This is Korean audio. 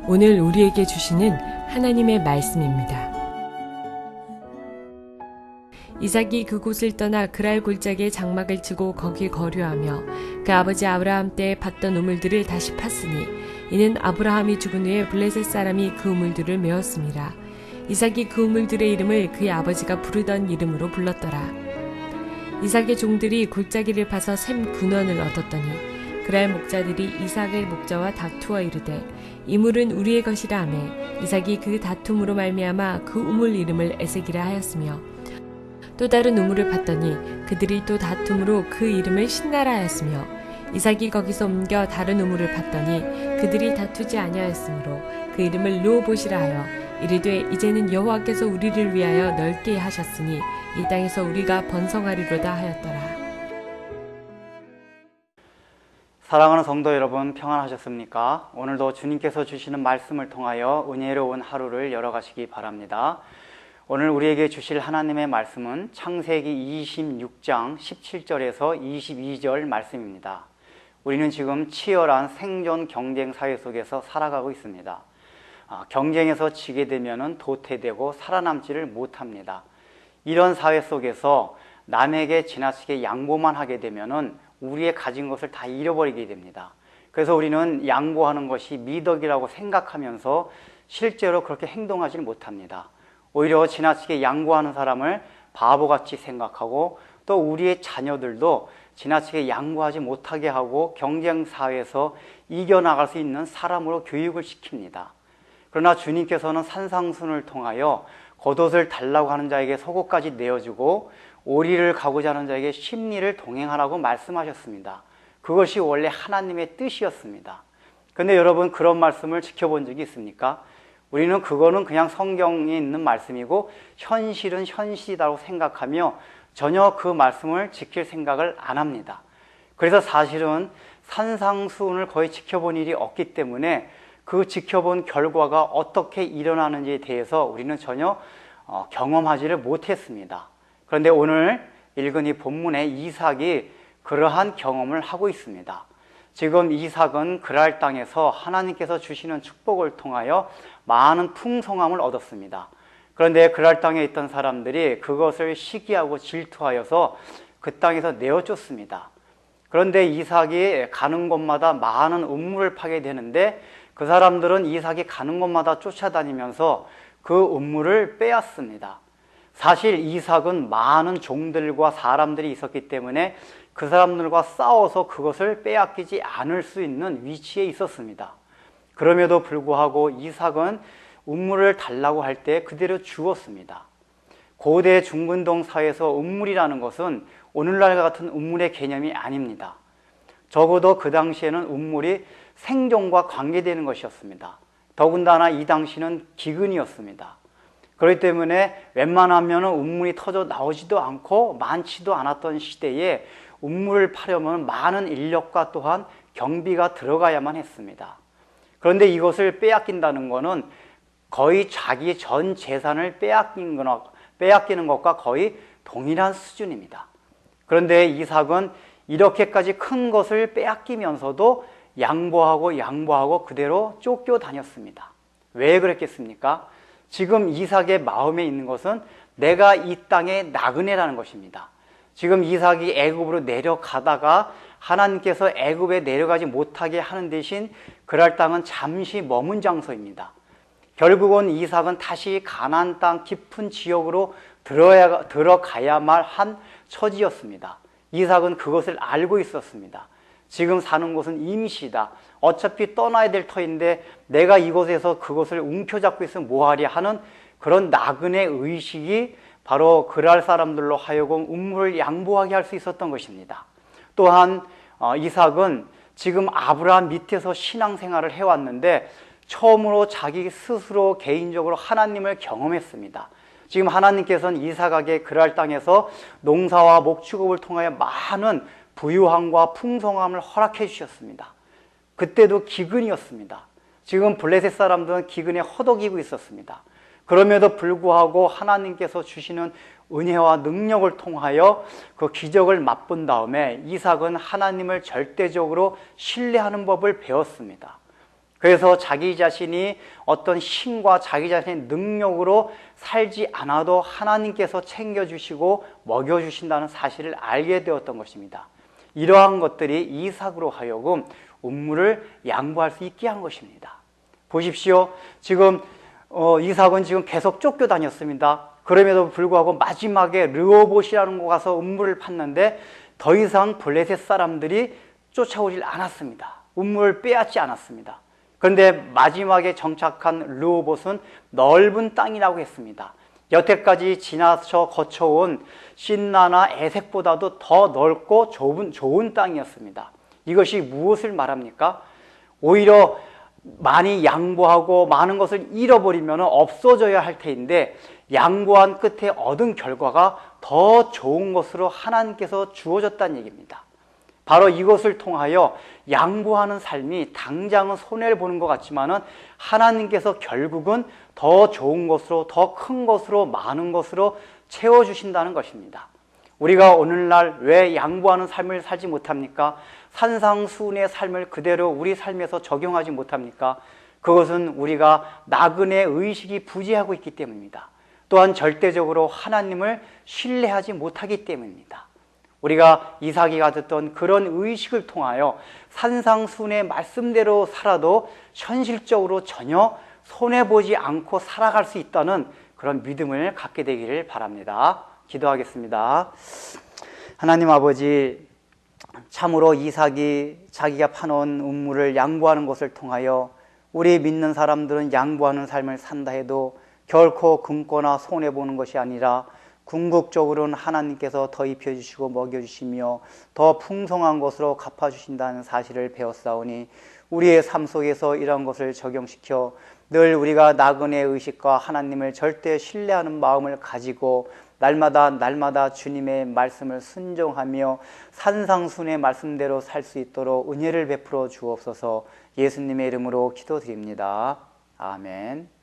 오늘 우리에게 주시는 하나님의 말씀입니다. 이삭이 그곳을 떠나 그랄 골짜기에 장막을 치고 거기 거류하며 그 아버지 아브라함 때 팠던 우물들을 다시 팠으니 이는 아브라함이 죽은 후에 블레셋 사람이 그 우물들을 메웠습니다. 이삭이 그 우물들의 이름을 그의 아버지가 부르던 이름으로 불렀더라. 이삭의 종들이 골짜기를 파서 샘 근원을 얻었더니 그랄 목자들이 이삭의 목자와 다투어 이르되 이 물은 우리의 것이라 하매 이삭이 그 다툼으로 말미암아 그 우물 이름을 에색이라 하였으며 또 다른 우물을 팠더니 그들이 또 다툼으로 그 이름을 신나라 하였으며 이삭이 거기서 옮겨 다른 우물을 팠더니 그들이 다투지 아니하였으므로 그 이름을 르호봇이라 하여 이르되 이제는 여호와께서 우리를 위하여 넓게 하셨으니 이 땅에서 우리가 번성하리로다 하였더라. 사랑하는 성도 여러분, 평안하셨습니까? 오늘도 주님께서 주시는 말씀을 통하여 은혜로운 하루를 열어가시기 바랍니다. 오늘 우리에게 주실 하나님의 말씀은 창세기 26장 17절에서 22절 말씀입니다. 우리는 지금 치열한 생존 경쟁 사회 속에서 살아가고 있습니다. 경쟁에서 지게 되면 도태되고 살아남지를 못합니다. 이런 사회 속에서 남에게 지나치게 양보만 하게 되면 우리의 가진 것을 다 잃어버리게 됩니다. 그래서 우리는 양보하는 것이 미덕이라고 생각하면서 실제로 그렇게 행동하지 못합니다. 오히려 지나치게 양보하는 사람을 바보같이 생각하고 또 우리의 자녀들도 지나치게 양보하지 못하게 하고 경쟁사회에서 이겨나갈 수 있는 사람으로 교육을 시킵니다. 그러나 주님께서는 산상순을 통하여 겉옷을 달라고 하는 자에게 속옷까지 내어주고 오리를 가고자 하는 자에게 심리를 동행하라고 말씀하셨습니다. 그것이 원래 하나님의 뜻이었습니다. 그런데 여러분, 그런 말씀을 지켜본 적이 있습니까? 우리는 그거는 그냥 성경에 있는 말씀이고 현실은 현실이라고 생각하며 전혀 그 말씀을 지킬 생각을 안 합니다. 그래서 사실은 산상수훈을 거의 지켜본 일이 없기 때문에 그 지켜본 결과가 어떻게 일어나는지에 대해서 우리는 전혀 경험하지를 못했습니다. 그런데 오늘 읽은 이 본문에 이삭이 그러한 경험을 하고 있습니다. 지금 이삭은 그랄 땅에서 하나님께서 주시는 축복을 통하여 많은 풍성함을 얻었습니다. 그런데 그랄 땅에 있던 사람들이 그것을 시기하고 질투하여서 그 땅에서 내어쫓습니다. 그런데 이삭이 가는 곳마다 많은 음물을 파게 되는데 그 사람들은 이삭이 가는 곳마다 쫓아다니면서 그 음물을 빼앗습니다. 사실 이삭은 많은 종들과 사람들이 있었기 때문에 그 사람들과 싸워서 그것을 빼앗기지 않을 수 있는 위치에 있었습니다. 그럼에도 불구하고 이삭은 음물을 달라고 할 때 그대로 주었습니다. 고대 중근동 사회에서 음물이라는 것은 오늘날과 같은 음물의 개념이 아닙니다. 적어도 그 당시에는 음물이 생존과 관계되는 것이었습니다. 더군다나 이 당시는 기근이었습니다. 그렇기 때문에 웬만하면 음물이 터져 나오지도 않고 많지도 않았던 시대에 음물을 파려면 많은 인력과 또한 경비가 들어가야만 했습니다. 그런데 이것을 빼앗긴다는 것은 거의 자기 전 재산을 빼앗기는 것과 거의 동일한 수준입니다. 그런데 이삭은 이렇게까지 큰 것을 빼앗기면서도 양보하고 그대로 쫓겨다녔습니다. 왜 그랬겠습니까? 지금 이삭의 마음에 있는 것은 내가 이 땅의 나그네라는 것입니다. 지금 이삭이 애굽으로 내려가다가 하나님께서 애굽에 내려가지 못하게 하는 대신 그랄 땅은 잠시 머문 장소입니다. 결국은 이삭은 다시 가나안 땅 깊은 지역으로 들어가야만 한 처지였습니다. 이삭은 그것을 알고 있었습니다. 지금 사는 곳은 임시다. 어차피 떠나야 될 터인데 내가 이곳에서 그것을 움켜잡고 있으면 뭐하랴 하는 그런 나그네 의식이 바로 그랄 사람들로 하여금 음물을 양보하게 할 수 있었던 것입니다. 또한 이삭은 지금 아브라함 밑에서 신앙생활을 해왔는데 처음으로 자기 스스로 개인적으로 하나님을 경험했습니다. 지금 하나님께서는 이삭에게 그랄 땅에서 농사와 목축업을 통하여 많은 부유함과 풍성함을 허락해 주셨습니다. 그때도 기근이었습니다. 지금 블레셋 사람들은 기근에 허덕이고 있었습니다. 그럼에도 불구하고 하나님께서 주시는 은혜와 능력을 통하여 그 기적을 맛본 다음에 이삭은 하나님을 절대적으로 신뢰하는 법을 배웠습니다. 그래서 자기 자신이 어떤 힘과 자기 자신의 능력으로 살지 않아도 하나님께서 챙겨주시고 먹여주신다는 사실을 알게 되었던 것입니다. 이러한 것들이 이삭으로 하여금 음물을 양보할 수 있게 한 것입니다. 보십시오. 지금 이삭은 지금 계속 쫓겨다녔습니다. 그럼에도 불구하고 마지막에 르호봇이라는 곳 가서 음물을 팠는데 더 이상 블레셋 사람들이 쫓아오질 않았습니다. 음물을 빼앗지 않았습니다. 그런데 마지막에 정착한 르호봇은 넓은 땅이라고 했습니다. 여태까지 지나쳐 거쳐온 신나나 에색보다도 더 넓고 좋은 땅이었습니다. 이것이 무엇을 말합니까? 오히려 많이 양보하고 많은 것을 잃어버리면 없어져야 할 테인데 양보한 끝에 얻은 결과가 더 좋은 것으로 하나님께서 주어졌다는 얘기입니다. 바로 이것을 통하여 양보하는 삶이 당장은 손해를 보는 것 같지만은 하나님께서 결국은 더 좋은 것으로, 더 큰 것으로, 많은 것으로 채워주신다는 것입니다. 우리가 오늘날 왜 양보하는 삶을 살지 못합니까? 산상수훈의 삶을 그대로 우리 삶에서 적용하지 못합니까? 그것은 우리가 나그네 의식이 부재하고 있기 때문입니다. 또한 절대적으로 하나님을 신뢰하지 못하기 때문입니다. 우리가 이삭이 가졌던 그런 의식을 통하여 산상수훈의 말씀대로 살아도 현실적으로 전혀 손해보지 않고 살아갈 수 있다는 그런 믿음을 갖게 되기를 바랍니다. 기도하겠습니다. 하나님 아버지, 참으로 이삭이 자기가 파놓은 음물을 양보하는 것을 통하여 우리 믿는 사람들은 양보하는 삶을 산다 해도 결코 굶거나 손해보는 것이 아니라 궁극적으로는 하나님께서 더 입혀주시고 먹여주시며 더 풍성한 것으로 갚아주신다는 사실을 배웠사오니 우리의 삶 속에서 이런 것을 적용시켜 늘 우리가 나그네 의식과 하나님을 절대 신뢰하는 마음을 가지고 날마다 주님의 말씀을 순종하며 산상순의 말씀대로 살 수 있도록 은혜를 베풀어 주옵소서. 예수님의 이름으로 기도드립니다. 아멘.